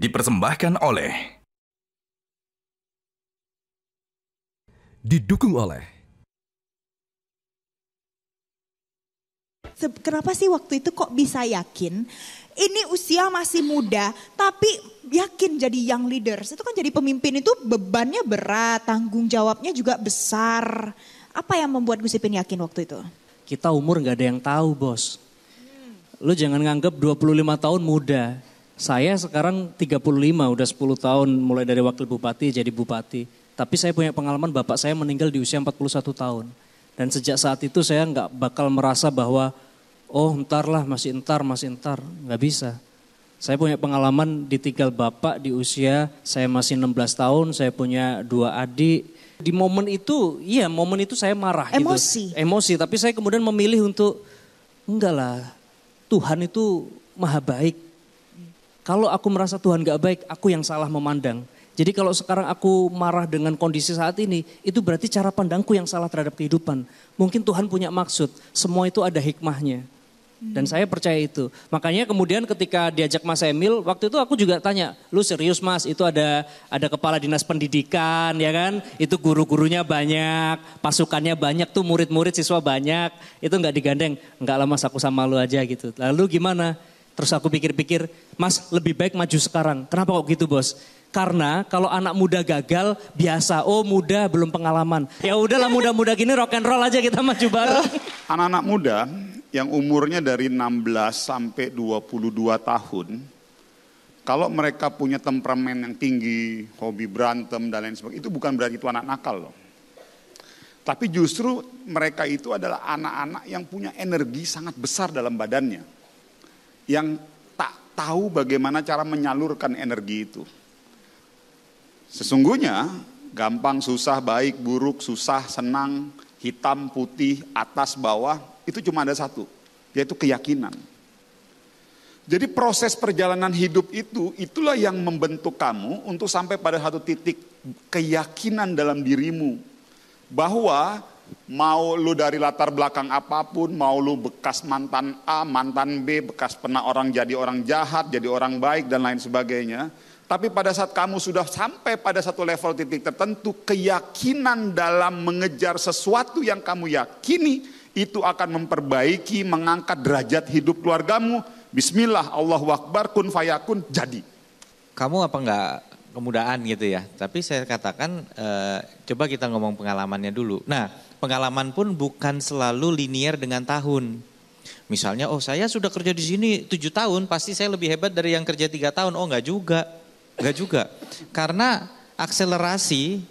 Dipersembahkan oleh Didukung oleh Kenapa sih waktu itu kok bisa yakin ini usia masih muda tapi yakin jadi young leaders? Itu kan jadi pemimpin itu bebannya berat, tanggung jawabnya juga besar. Apa yang membuat Gus Ipin yakin waktu itu? Kita umur gak ada yang tahu, bos. Lu jangan nganggep 25 tahun muda. Saya sekarang 35, udah 10 tahun mulai dari wakil bupati jadi bupati. Tapi saya punya pengalaman bapak saya meninggal di usia 41 tahun. Dan sejak saat itu saya gak bakal merasa bahwa oh entar lah, masih entar. Gak bisa. Saya punya pengalaman ditinggal bapak di usia saya masih 16 tahun, saya punya 2 adik. Di momen itu saya marah Emosi. gitu. Emosi, tapi saya kemudian memilih untuk enggak lah, Tuhan itu maha baik. Kalau aku merasa Tuhan gak baik, aku yang salah memandang. Jadi kalau sekarang aku marah dengan kondisi saat ini, itu berarti cara pandangku yang salah terhadap kehidupan. Mungkin Tuhan punya maksud, semua itu ada hikmahnya. Dan saya percaya itu. Makanya kemudian ketika diajak Mas Emil, waktu itu aku juga tanya, lu serius Mas, itu ada kepala dinas pendidikan ya kan, itu guru-gurunya banyak, pasukannya banyak tuh, murid-murid siswa banyak, itu gak digandeng, enggak lah Mas aku sama lu aja gitu. Lalu gimana? Terus aku pikir-pikir, Mas lebih baik maju sekarang. Kenapa kok gitu bos? Karena kalau anak muda gagal biasa, oh muda belum pengalaman. Ya udahlah muda-muda gini rock and roll aja kita maju bareng. Anak-anak muda yang umurnya dari 16 sampai 22 tahun, kalau mereka punya temperamen yang tinggi, hobi berantem dan lain sebagainya, itu bukan berarti itu anak nakal loh. Tapi justru mereka itu adalah anak-anak yang punya energi sangat besar dalam badannya. Yang tak tahu bagaimana cara menyalurkan energi itu. Sesungguhnya gampang, susah, baik, buruk, susah, senang, hitam, putih, atas, bawah, itu cuma ada satu, yaitu keyakinan. Jadi proses perjalanan hidup itu, itulah yang membentuk kamu untuk sampai pada satu titik keyakinan dalam dirimu. Bahwa mau lu dari latar belakang apapun, mau lu bekas mantan A, mantan B, bekas pernah orang jadi orang jahat, jadi orang baik dan lain sebagainya. Tapi pada saat kamu sudah sampai pada satu level titik tertentu, keyakinan dalam mengejar sesuatu yang kamu yakini, itu akan memperbaiki, mengangkat derajat hidup keluargamu. Bismillah, Allahu Akbar, kun fayakun, jadi. Kamu apa enggak kemudaan gitu ya, tapi saya katakan coba kita ngomong pengalamannya dulu. Nah, pengalaman pun bukan selalu linier dengan tahun. Misalnya, oh saya sudah kerja di sini 7 tahun, pasti saya lebih hebat dari yang kerja 3 tahun. Oh enggak juga. Karena akselerasi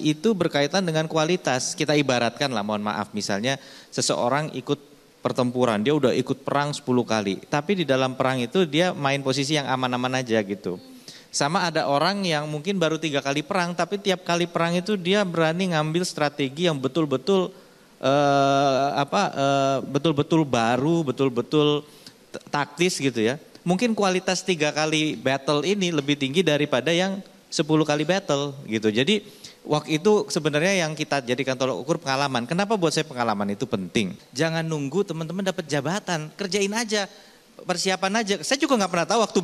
itu berkaitan dengan kualitas. Kita ibaratkan lah, mohon maaf, misalnya seseorang ikut pertempuran, dia udah ikut perang 10 kali. Tapi di dalam perang itu dia main posisi yang aman-aman aja gitu. Sama ada orang yang mungkin baru 3 kali perang, tapi tiap kali perang itu dia berani ngambil strategi yang betul-betul betul-betul baru, betul-betul taktis gitu ya. Mungkin kualitas 3 kali battle ini lebih tinggi daripada yang 10 kali battle gitu. Jadi waktu itu sebenarnya yang kita jadikan tolok ukur pengalaman. Kenapa buat saya pengalaman itu penting? Jangan nunggu teman-teman dapat jabatan, kerjain aja, persiapan aja. Saya juga nggak pernah tahu waktu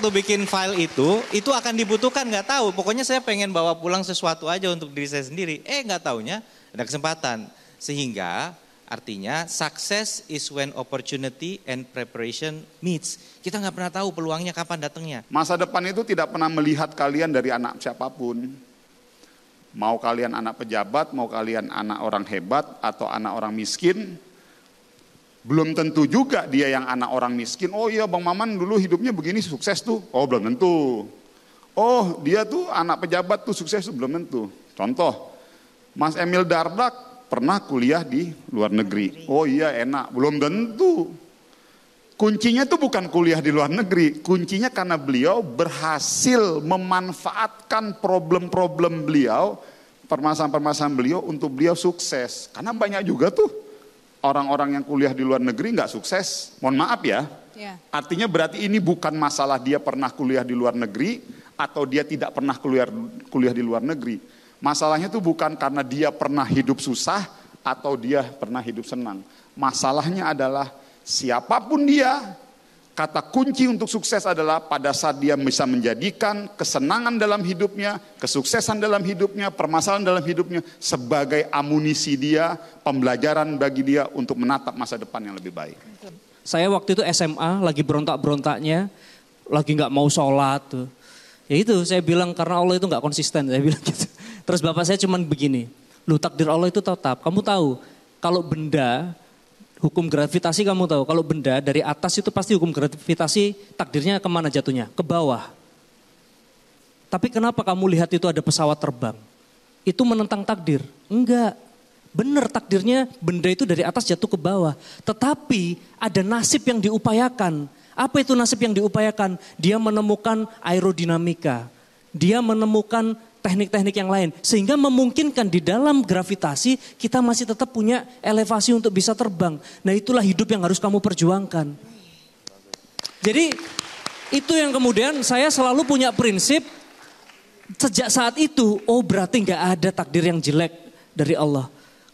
bikin file itu akan dibutuhkan, nggak tahu. Pokoknya saya pengen bawa pulang sesuatu aja untuk diri saya sendiri. Nggak taunya ada kesempatan. Sehingga artinya success is when opportunity and preparation meets. Kita nggak pernah tahu peluangnya kapan datangnya. Masa depan itu tidak pernah melihat kalian dari anak siapapun. Mau kalian anak pejabat, mau kalian anak orang hebat atau anak orang miskin. Belum tentu juga dia yang anak orang miskin. Oh iya Bang Maman dulu hidupnya begini sukses tuh. Oh belum tentu. Oh dia tuh anak pejabat tuh sukses tuh belum tentu. Contoh, Mas Emil Dardak pernah kuliah di luar negeri. Oh iya enak, belum tentu. Kuncinya tuh bukan kuliah di luar negeri. Kuncinya karena beliau berhasil memanfaatkan problem-problem beliau, permasalahan-permasalahan beliau untuk beliau sukses. Karena banyak juga tuh orang-orang yang kuliah di luar negeri nggak sukses. Mohon maaf ya. Artinya berarti ini bukan masalah dia pernah kuliah di luar negeri atau dia tidak pernah kuliah di luar negeri. Masalahnya itu bukan karena dia pernah hidup susah atau dia pernah hidup senang. Masalahnya adalah siapapun dia, Kata kunci untuk sukses adalah pada saat dia bisa menjadikan kesenangan dalam hidupnya, kesuksesan dalam hidupnya, permasalahan dalam hidupnya sebagai amunisi dia, pembelajaran bagi dia untuk menatap masa depan yang lebih baik. Saya waktu itu SMA lagi berontak-berontaknya, lagi nggak mau sholat tuh. Ya itu saya bilang karena Allah itu nggak konsisten, saya bilang gitu. Terus bapak saya cuman begini, lu takdir Allah itu tetap. Kamu tahu kalau benda hukum gravitasi kamu tahu, kalau benda dari atas itu pasti hukum gravitasi takdirnya kemana jatuhnya? Ke bawah. Tapi kenapa kamu lihat itu ada pesawat terbang? Itu menentang takdir? Enggak. Benar takdirnya benda itu dari atas jatuh ke bawah. Tetapi ada nasib yang diupayakan. Apa itu nasib yang diupayakan? Dia menemukan aerodinamika. Dia menemukan teknik-teknik yang lain. Sehingga memungkinkan di dalam gravitasi kita masih tetap punya elevasi untuk bisa terbang. Nah itulah hidup yang harus kamu perjuangkan. Jadi itu yang kemudian saya selalu punya prinsip. Sejak saat itu, oh berarti gak ada takdir yang jelek dari Allah.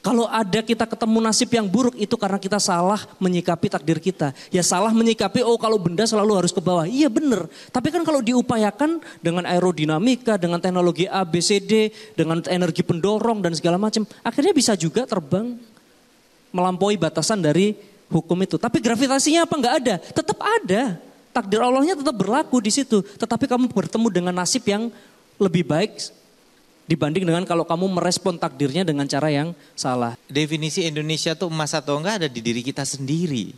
Kalau ada kita ketemu nasib yang buruk itu karena kita salah menyikapi takdir kita. Ya salah menyikapi, oh kalau benda selalu harus ke bawah. Iya benar. Tapi kan kalau diupayakan dengan aerodinamika, dengan teknologi A, B, C, D, dengan energi pendorong dan segala macam. Akhirnya bisa juga terbang melampaui batasan dari hukum itu. Tapi gravitasinya apa? Enggak ada. Tetap ada. Takdir Allahnya tetap berlaku di situ. Tetapi kamu bertemu dengan nasib yang lebih baik dibanding dengan kalau kamu merespon takdirnya dengan cara yang salah. Definisi Indonesia tuh emas atau enggak ada di diri kita sendiri.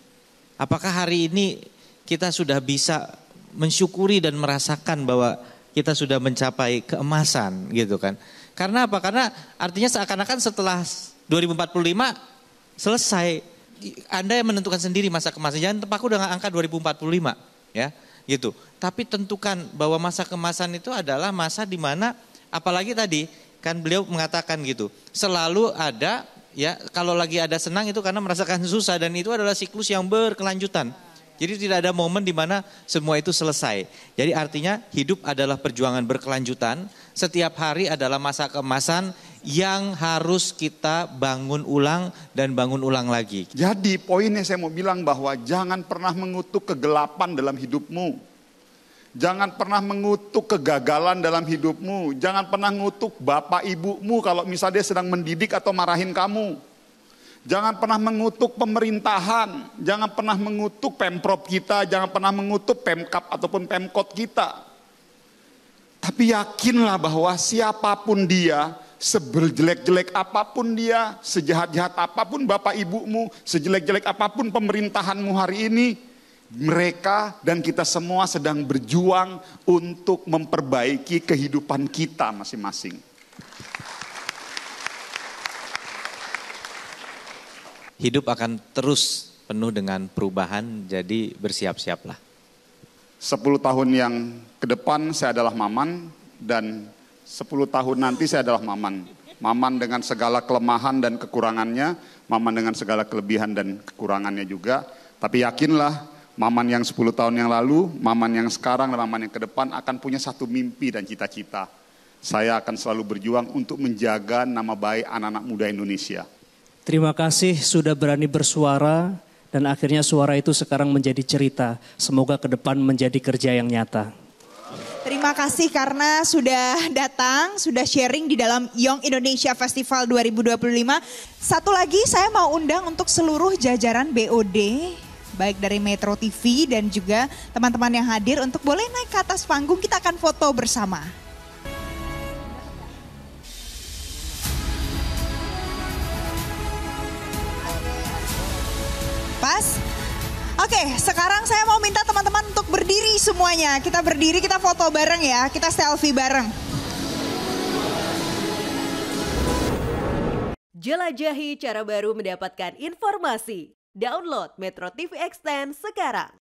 Apakah hari ini kita sudah bisa mensyukuri dan merasakan bahwa kita sudah mencapai keemasan gitu kan. Karena apa? Karena artinya seakan-akan setelah 2045 selesai. Anda yang menentukan sendiri masa keemasan. Jangan terpaku dengan angka 2045 ya gitu. Tapi tentukan bahwa masa keemasan itu adalah masa di mana apalagi tadi kan beliau mengatakan gitu, selalu ada ya kalau lagi ada senang itu karena merasakan susah dan itu adalah siklus yang berkelanjutan. Jadi tidak ada momen di mana semua itu selesai. Jadi artinya hidup adalah perjuangan berkelanjutan, setiap hari adalah masa keemasan yang harus kita bangun ulang dan bangun ulang lagi. Jadi poinnya saya mau bilang bahwa jangan pernah mengutuk kegelapan dalam hidupmu. Jangan pernah mengutuk kegagalan dalam hidupmu. Jangan pernah mengutuk bapak ibumu kalau misalnya dia sedang mendidik atau marahin kamu. Jangan pernah mengutuk pemerintahan. Jangan pernah mengutuk pemprov kita. Jangan pernah mengutuk pemkap ataupun pemkot kita. Tapi yakinlah bahwa siapapun dia, seberjelek-jelek apapun dia, sejahat-jahat apapun bapak ibumu, sejelek-jelek apapun pemerintahanmu hari ini, mereka dan kita semua sedang berjuang untuk memperbaiki kehidupan kita masing-masing. Hidup akan terus penuh dengan perubahan, jadi bersiap-siaplah. 10 tahun yang ke depan saya adalah Maman dan 10 tahun nanti saya adalah Maman. Maman dengan segala kelemahan dan kekurangannya, Maman dengan segala kelebihan dan kekurangannya juga. Tapi yakinlah, Maman yang 10 tahun yang lalu, Maman yang sekarang, dan Maman yang ke depan akan punya satu mimpi dan cita-cita. Saya akan selalu berjuang untuk menjaga nama baik anak-anak muda Indonesia. Terima kasih sudah berani bersuara dan akhirnya suara itu sekarang menjadi cerita. Semoga ke depan menjadi kerja yang nyata. Terima kasih karena sudah datang, sudah sharing di dalam Young Indonesia Festival 2025. Satu lagi saya mau undang untuk seluruh jajaran BOD, baik dari Metro TV dan juga teman-teman yang hadir untuk boleh naik ke atas panggung, kita akan foto bersama. Pas? Oke, sekarang saya mau minta teman-teman untuk berdiri semuanya. Kita berdiri, kita foto bareng ya, kita selfie bareng. Jelajahi cara baru mendapatkan informasi. Download Metro TV Extend sekarang.